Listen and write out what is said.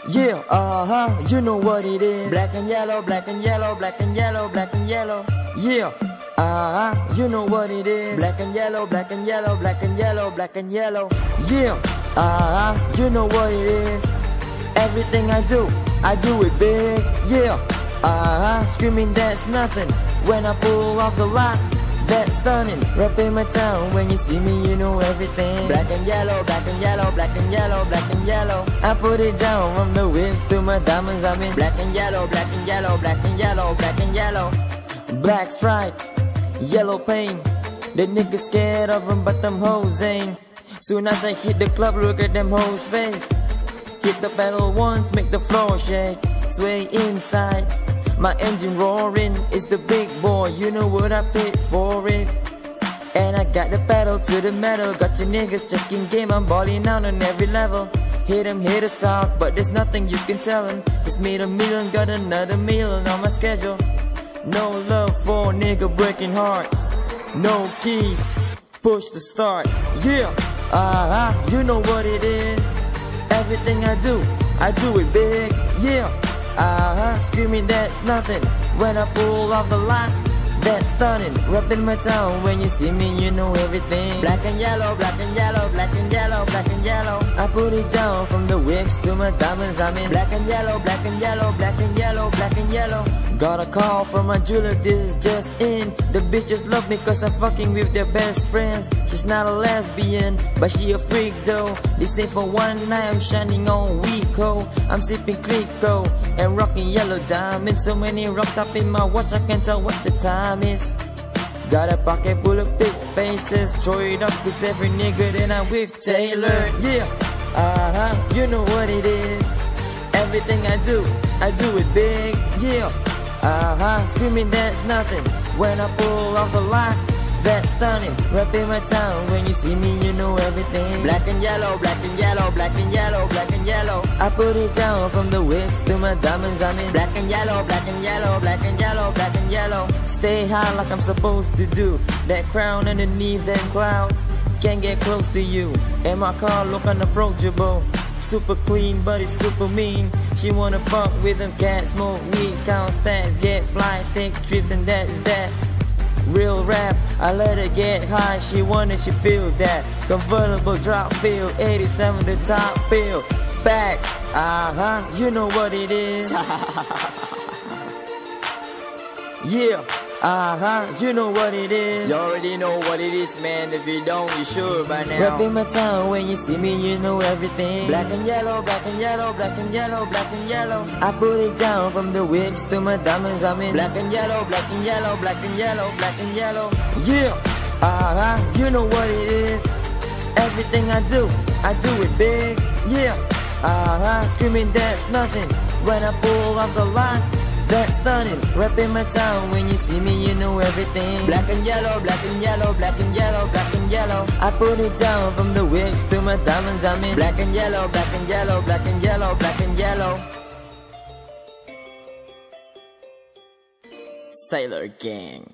Yeah, you know what it is. Black and yellow, black and yellow, black and yellow, black and yellow. Yeah, you know what it is. Black and yellow, black and yellow, black and yellow, black and yellow. Yeah, you know what it is. Everything I do it big. Yeah, screaming that's nothing. When I pull off the lot, that's stunning. Rapping my town, when you see me, you know everything. Black and yellow, black and yellow, black and yellow, black and yellow. I put it down from the whips to my diamonds. I'm in black and yellow, black and yellow, black and yellow, black and yellow. Black stripes, yellow paint. The niggas scared of them, but them hoes ain't. Soon as I hit the club, look at them hoes' face. Hit the pedal once, make the floor shake. Sway inside, my engine roaring. It's the big boy, you know what I paid for it. And I got the pedal to the metal. Got your niggas checking game, I'm balling out on every level. Hit 'em, hit a stock, but there's nothing you can tell 'em. Just made $1 million, got another $1 million on my schedule. No love for nigga breaking hearts. No keys, push the start. Yeah, you know what it is. Everything I do it big. Yeah, screaming that's nothing. When I pull off the lot, that's stunning. Rapping my town, when you see me, you know everything. Black and yellow, black and yellow, black and yellow, black and yellow. I put it down from the whips to my diamonds. I'm in black and yellow, black and yellow, black and yellow, black and yellow. Got a call from my jeweler, this is just in. The bitches love me cause I'm fucking with their best friends. She's not a lesbian, but she a freak though. This ain't for one night, I'm shining on Wico. I'm sipping Clico and rocking yellow diamonds. So many rocks up in my watch, I can't tell what the time is. Got a pocket full of big faces. Throw it up cause every nigga that I'm with Taylor. Yeah, you know what it is. Everything I do it big. Yeah, screaming that's nothing. When I pull off the lot, that's stunning. Rapping my town, when you see me, you know everything. Black and yellow, black and yellow, black and yellow, black and yellow. I put it down from the whips to my diamonds. I'm in black and yellow, black and yellow, black and yellow, black and yellow. Stay high like I'm supposed to do. That crown underneath them clouds can't get close to you. And my car look unapproachable. Super clean, but it's super mean. She wanna fuck with them cats, smoke weed, count stats, get fly, take trips, and that is that. Real rap, I let her get high, she wanted, she feel that. Convertible drop feel, 87 the top feel. Back, you know what it is. Yeah, you know what it is. You already know what it is, man. If you don't, you should by now. Rapping my town, when you see me, you know everything. Black and yellow, black and yellow, black and yellow, black and yellow. I put it down from the whips to my diamonds. I'm in black and yellow, black and yellow, black and yellow, black and yellow. Yeah, you know what it is. Everything I do it big. Yeah, screaming that's nothing. When I pull off the lot, that's stunning. Rapping my town, when you see me, you know everything. Black and yellow, black and yellow, black and yellow, black and yellow. I put it down from the whips to my diamonds. I'm in black and yellow, black and yellow, black and yellow, black and yellow. Taylor Gang.